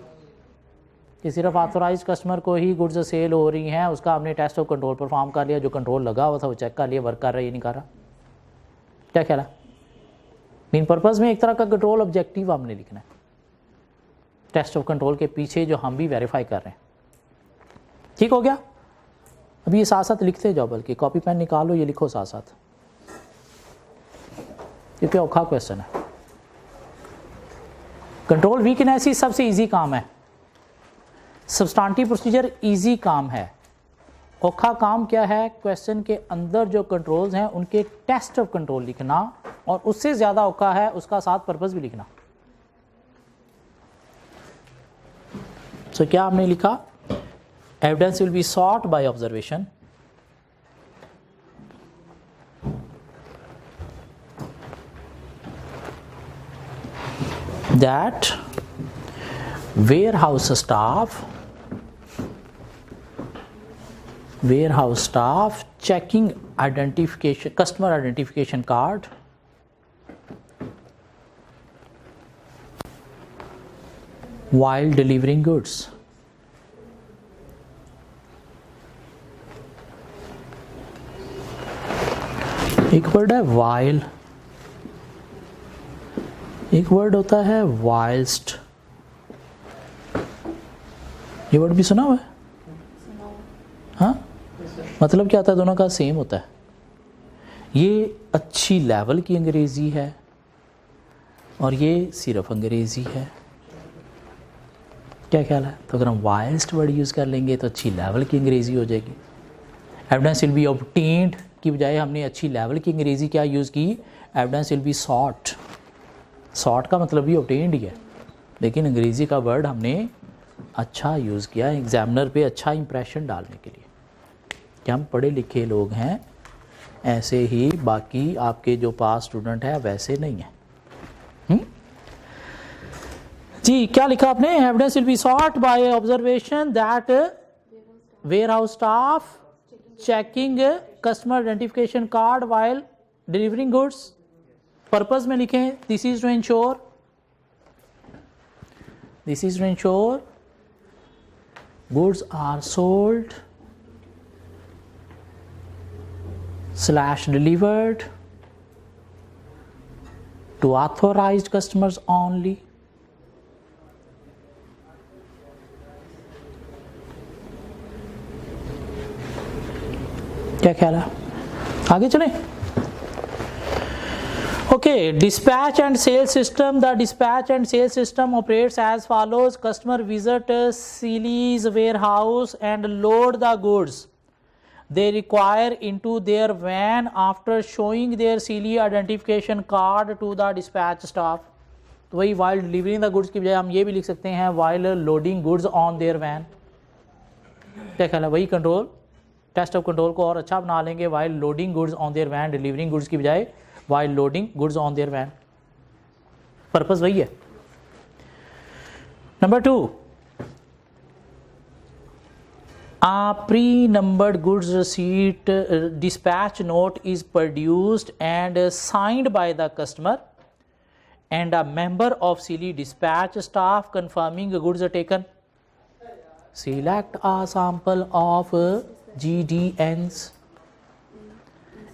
S1: कि सिर्फ ऑथोराइज्ड कस्टमर को ही गुड्स सेल हो रही हैं। उसका हमने टेस्ट ऑफ कंट्रोल परफॉर्म कर लिया, जो कंट्रोल लगा हुआ था वो चेक कर लिया, वर्क कर रहा है या नहीं कर रहा। क्या ख्याल है? मेन पर्पस में एक तरह का कंट्रोल ऑब्जेक्टिव हमने लिखना है, टेस्ट ऑफ कंट्रोल के पीछे जो हम भी वेरीफाई कर रहे हैं। ठीक हो गया? अभी ये साथ साथ लिखते जाओ, बल्कि कॉपी पेन निकालो, ये लिखो साथ साथ, क्योंकि औखा क्वेश्चन है। कंट्रोल वीकनेस ही सबसे इजी काम है, सब्सटेंटिव प्रोसीजर इजी काम है। औखा काम क्या है? क्वेश्चन के अंदर जो कंट्रोल्स हैं उनके टेस्ट ऑफ कंट्रोल लिखना, और उससे ज़्यादा औखा है उसका साथ पर्पस भी लिखना। सो क्या हमने लिखा? Evidence will be sought by observation that warehouse staff checking identification, customer identification card while delivering goods. एक वर्ड है while, एक वर्ड होता है वाइल्स्ट। ये वर्ड भी सुना हुआ है? हाँ, मतलब क्या होता है? दोनों का सेम होता है। ये अच्छी लेवल की अंग्रेज़ी है और ये सिर्फ अंग्रेज़ी है। क्या ख्याल है? तो अगर हम वाइल्स्ट वर्ड यूज़ कर लेंगे तो अच्छी लेवल की अंग्रेज़ी हो जाएगी। एविडेंस विल बी ऑब्टेन्ड की बजाय हमने अच्छी लेवल की अंग्रेज़ी क्या यूज़ की? Evidence will be short. Sort का मतलब भी ऑब्टेन्ड ही है, लेकिन अंग्रेज़ी का वर्ड हमने अच्छा यूज़ किया एग्जामिनर पे अच्छा इंप्रेशन डालने के लिए कि हम पढ़े लिखे लोग हैं, ऐसे ही बाकी आपके जो पास स्टूडेंट है वैसे नहीं है। जी, क्या लिखा आपने? Evidence will be sought by observation that warehouse staff checking customer identification card while delivering goods. Purpose में लिखें this is to ensure goods are sold / delivered to authorised customers only. क्या ख्याल है? आगे चलें। Okay, dispatch and sales system. The dispatch and sales system operates as follows. Customer visit Sealy's warehouse and load the goods they require into their van after showing their Sealy identification card to the dispatch staff. तो वही while delivering the goods की बजाय हम ये भी लिख सकते हैं while loading goods on their van। क्या ख्याल है? वही कंट्रोल, टेस्ट ऑफ कंट्रोल को और अच्छा बना लेंगे while loading goods on their van, delivering goods की बजाय while loading goods on their van। Purpose वही है। Number 2, a pre-numbered goods receipt dispatch note is produced and signed by the customer and a member of Sealy dispatch staff confirming goods are taken. Select a sample of GDNs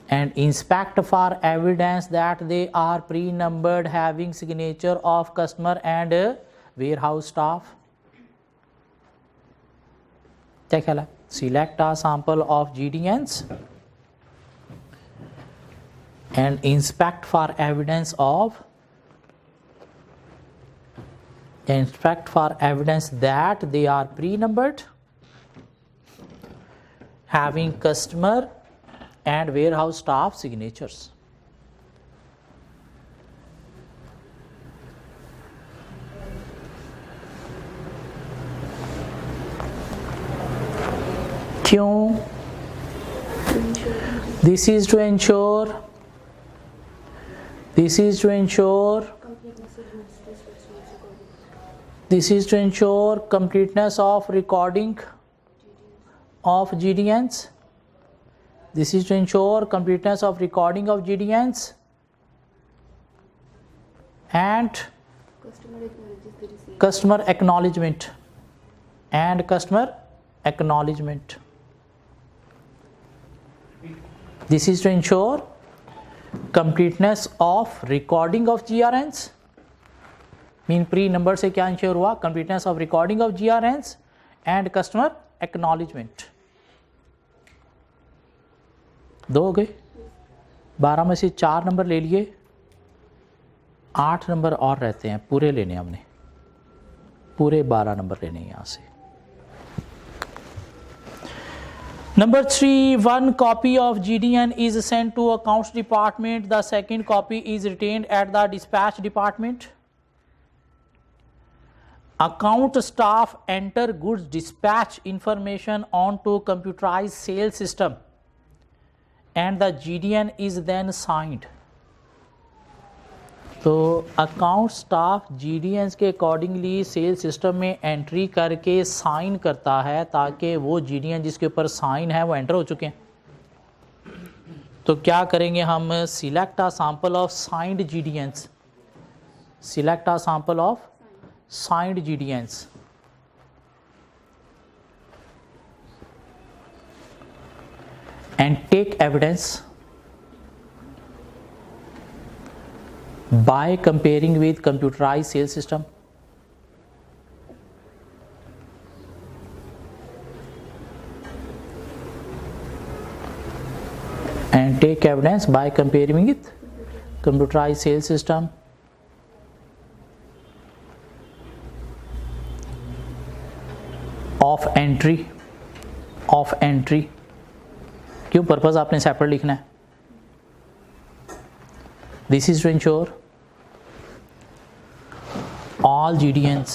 S1: and inspect for evidence that they are pre-numbered having signature of customer and warehouse staff. क्या ख्याल है? Select a sample of GDNs and inspect for evidence of inspect for evidence that they are pre-numbered, having customer and warehouse staff signatures. क्यों? This is to ensure completeness of recording of GDNs. This is to ensure completeness of recording of GDNs and customer acknowledgement This is to ensure completeness of recording of GRNs. Mean pre number से क्या ensure हुआ? completeness of recording of GRNs and customer acknowledgement. 2 हो गए. 12 में से 4 number ले लिए, 8 number और रहते हैं, पूरे लेने हमने, पूरे 12 नंबर लेने हैं यहाँ से. Number 3, one copy of GDN is sent to accounts department. The second copy is retained at the dispatch department. Account staff enter goods dispatch information onto computerized sales system and the GDN is then signed. तो account staff GDNs के accordingly cell system में entry करके sign करता है ताकि वो GDN जिसके ऊपर साइन है वो एंटर हो चुके हैं. तो क्या करेंगे हम? Select a sample of signed GDNs. Select a sample of signed GDNs. And take evidence by comparing with computerized sales system. And take evidence by comparing with computerized sales system. Of entry. क्यों purpose आपने separate लिखना है? This is to ensure all GDNs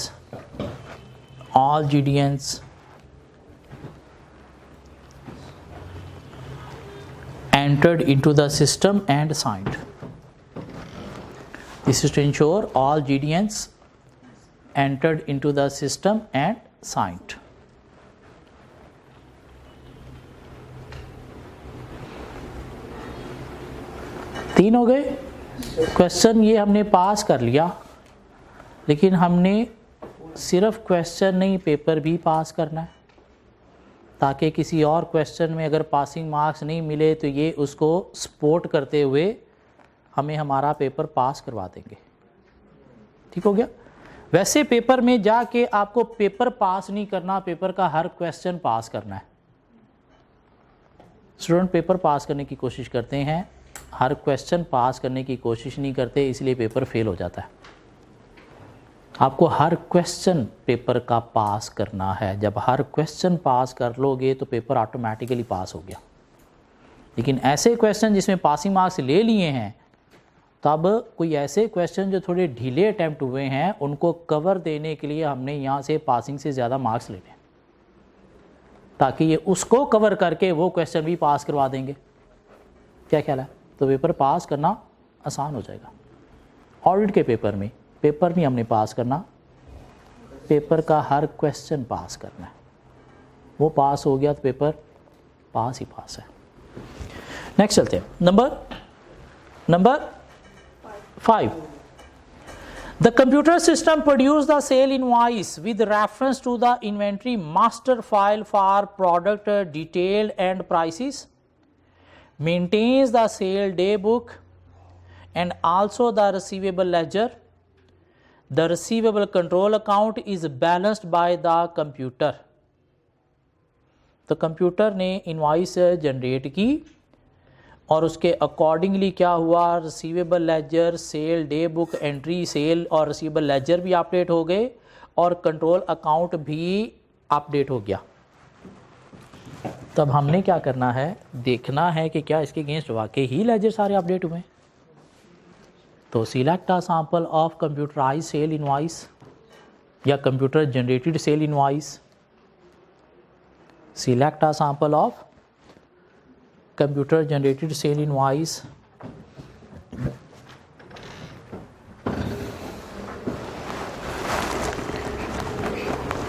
S1: entered into the system and signed. This is to ensure all GDNs entered into the system and signed. तीन हो गए. Question ये हमने पास कर लिया, लेकिन हमने सिर्फ क्वेश्चन नहीं पेपर भी पास करना है, ताकि किसी और क्वेश्चन में अगर पासिंग मार्क्स नहीं मिले तो ये उसको सपोर्ट करते हुए हमें हमारा पेपर पास करवा देंगे. ठीक हो गया? वैसे पेपर में जाके आपको पेपर पास नहीं करना, पेपर का हर क्वेश्चन पास करना है. स्टूडेंट पेपर पास करने की कोशिश करते हैं, हर क्वेश्चन पास करने की कोशिश नहीं करते, इसलिए पेपर फेल हो जाता है. आपको हर क्वेश्चन पेपर का पास करना है. जब हर क्वेश्चन पास कर लोगे तो पेपर ऑटोमेटिकली पास हो गया. लेकिन ऐसे क्वेश्चन जिसमें पासिंग मार्क्स ले लिए हैं, तब कोई ऐसे क्वेश्चन जो थोड़े ढीले अटैम्प्ट हुए हैं उनको कवर देने के लिए हमने यहाँ से पासिंग से ज़्यादा मार्क्स लेने, ताकि ये उसको कवर करके वो क्वेश्चन भी पास करवा देंगे. क्या ख्याल है? तो पेपर पास करना आसान हो जाएगा. ऑडिट के पेपर में पेपर नहीं हमने पास करना, पेपर का हर क्वेश्चन पास करना है. वो पास हो गया तो पेपर पास ही पास है. नेक्स्ट चलते हैं. Number 5. The computer system produce the sale invoice with reference to the inventory master file for product detail and prices, maintains the sale day book and also the receivable ledger. The receivable control account is balanced by the computer. तो computer ने invoice generate की और उसके accordingly क्या हुआ? Receivable ledger, sale day book entry, sale और receivable ledger भी update हो गए और कंट्रोल अकाउंट भी अपडेट हो गया। तब हमने क्या करना है, देखना है कि क्या इसके अगेंस्ट वाकई ही लेजर सारे अपडेट हुए। तो select a sample of computerize sale invoice या computer generated sale invoice. Select a sample of computer generated sale invoice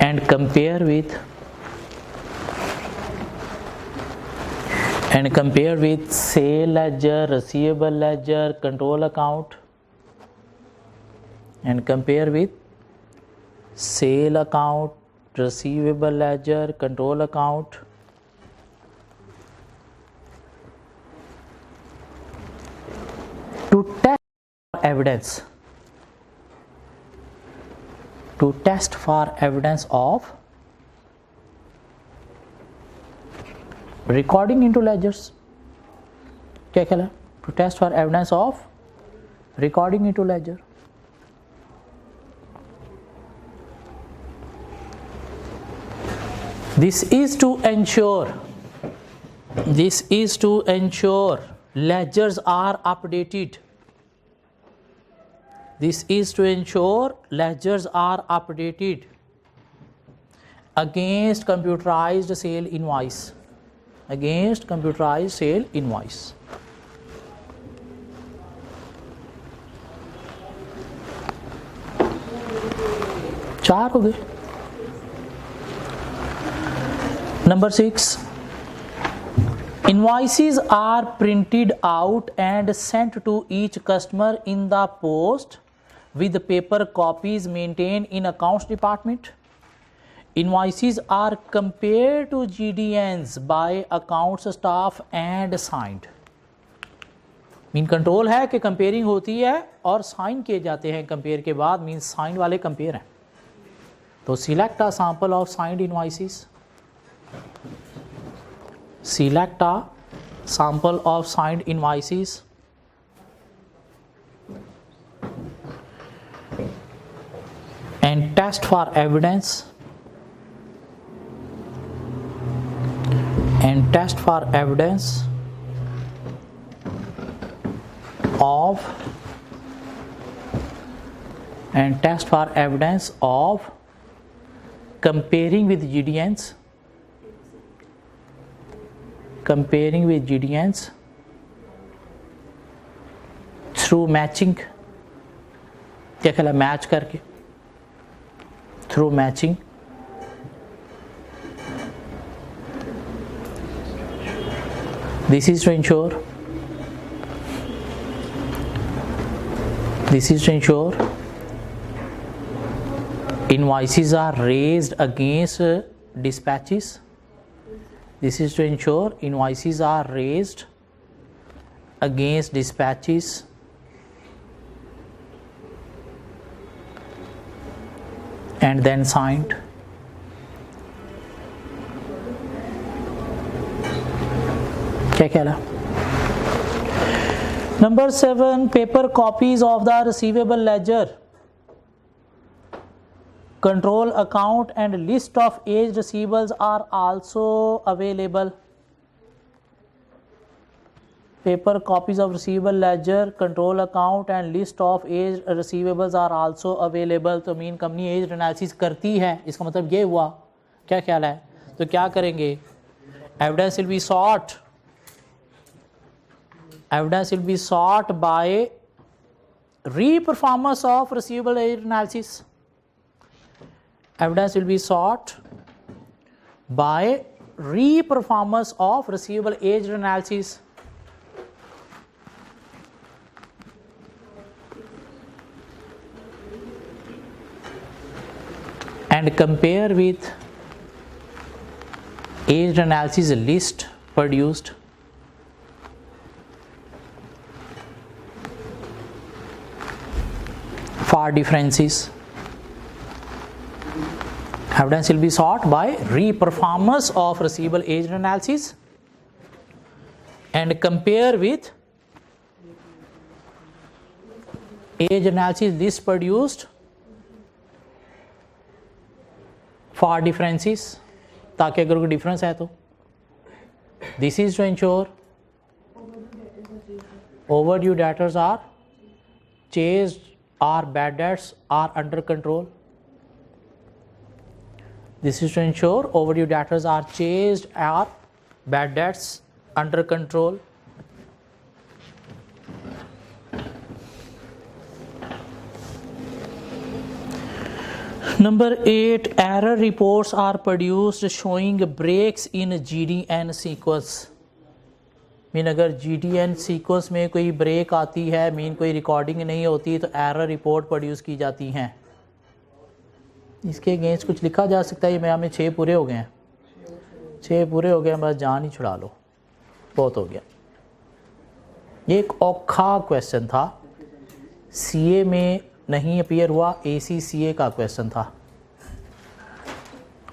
S1: and compare with sale ledger, receivable ledger, control account, and compare with sale account, receivable ledger, control account, to test evidence, to test for evidence of recording into ledgers. क्या ख्याल है? To test for evidence of recording into ledger. This is to ensure ledgers are updated. This is to ensure ledgers are updated against computerized sale invoice. Against computerized sale invoice. चार हो गए। Number 6. Invoices are printed out and sent to each customer in the post with paper copies maintained in accounts department. Invoices are compared to GDNs by accounts staff and signed. Mean control है कि comparing होती है और sign किए जाते हैं compare के बाद, मीन साइन वाले कंपेयर हैं। तो select a sample of signed invoices. Select a sample of signed invoices and test for evidence of comparing with GDNs through matching. क्या ख्याल है? मैच करके, through matching. This is to ensure invoices are raised against dispatches. This is to ensure invoices are raised against dispatches and then signed. क्या ख्याल है? Number 7. Paper copies of the receivable ledger, control account and list of aged receivables are also available. Paper copies of receivable ledger, control account and list of aged receivables are also available. तो mean company as analysis करती है, इसका मतलब ये हुआ। क्या ख्याल है? तो क्या करेंगे? Evidence will be short by re-performance of receivable age analysis. Evidence will be sought by re-performance of receivable age analysis. And compare with age analysis list produced. For differences. Evidence will be sought by re-performance of receivable age analysis and compare with age analysis list produced for differences, ताकि अगर कोई difference है तो। This is to ensure overdue debtors are chased or bad debts are under control. This is to ensure overdue debtors are chased or bad debts under control. Number 8, error reports are produced showing breaks in GDN sequence. Mean अगर GDN sequence में कोई break आती है, mean कोई recording नहीं होती, तो error report produce की जाती हैं। इसके अगेंस्ट कुछ लिखा जा सकता है? ये मैं हमें 6 पूरे हो गए हैं, 6 पूरे हो गए हैं, बस जान ही छुड़ा लो, बहुत हो गया। ये एक औखा क्वेश्चन था, CA में नहीं अपीयर हुआ, ACCA का क्वेश्चन था।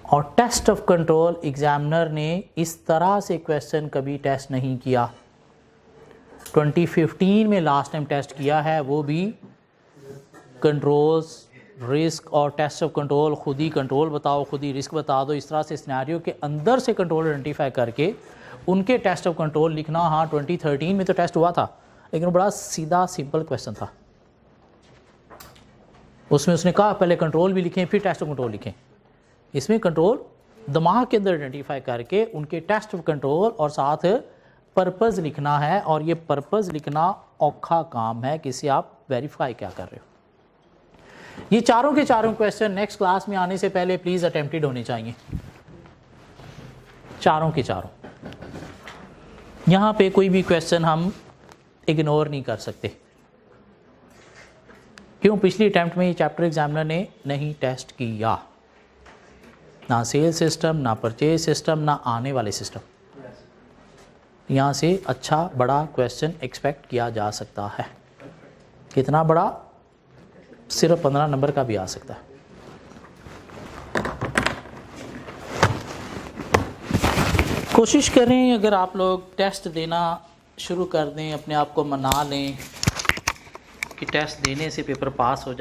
S1: और टेस्ट ऑफ कंट्रोल एग्जामिनर ने इस तरह से क्वेश्चन कभी टेस्ट नहीं किया। 2015 में लास्ट टाइम टेस्ट किया है, वो भी कंट्रोल्स, रिस्क और टेस्ट ऑफ कंट्रोल, खुद ही कंट्रोल बताओ, खुद ही रिस्क बता दो, इस तरह से सिनेरियो के अंदर से कंट्रोल आइडेंटिफाई करके उनके टेस्ट ऑफ कंट्रोल लिखना। हाँ, 2013 में तो टेस्ट हुआ था, लेकिन बड़ा सीधा सिंपल क्वेश्चन था। उसमें उसने कहा पहले कंट्रोल भी लिखें फिर टेस्ट ऑफ कंट्रोल लिखें। इसमें कंट्रोल दिमाग के अंदर आइडेंटिफाई करके उनके टेस्ट ऑफ कंट्रोल और साथ पर्पस लिखना है, और ये पर्पस लिखना औखा काम है कि इसे आप वेरीफाई क्या कर रहे हो। ये चारों के चारों क्वेश्चन नेक्स्ट क्लास में आने से पहले प्लीज़ अटेम्प्टेड होने चाहिए, चारों के चारों। यहाँ पे कोई भी क्वेश्चन हम इग्नोर नहीं कर सकते। क्यों? पिछली अटैम्प्ट में ये चैप्टर एग्जामिनर ने नहीं टेस्ट किया, ना सेल सिस्टम, ना परचेज सिस्टम, ना आने वाले सिस्टम। यहाँ से अच्छा बड़ा क्वेश्चन एक्सपेक्ट किया जा सकता है। कितना बड़ा? सिर्फ 15 नंबर का भी आ सकता है। कोशिश करें अगर आप लोग टेस्ट देना शुरू कर दें, अपने आप को मना लें कि टेस्ट देने से पेपर पास हो जाए।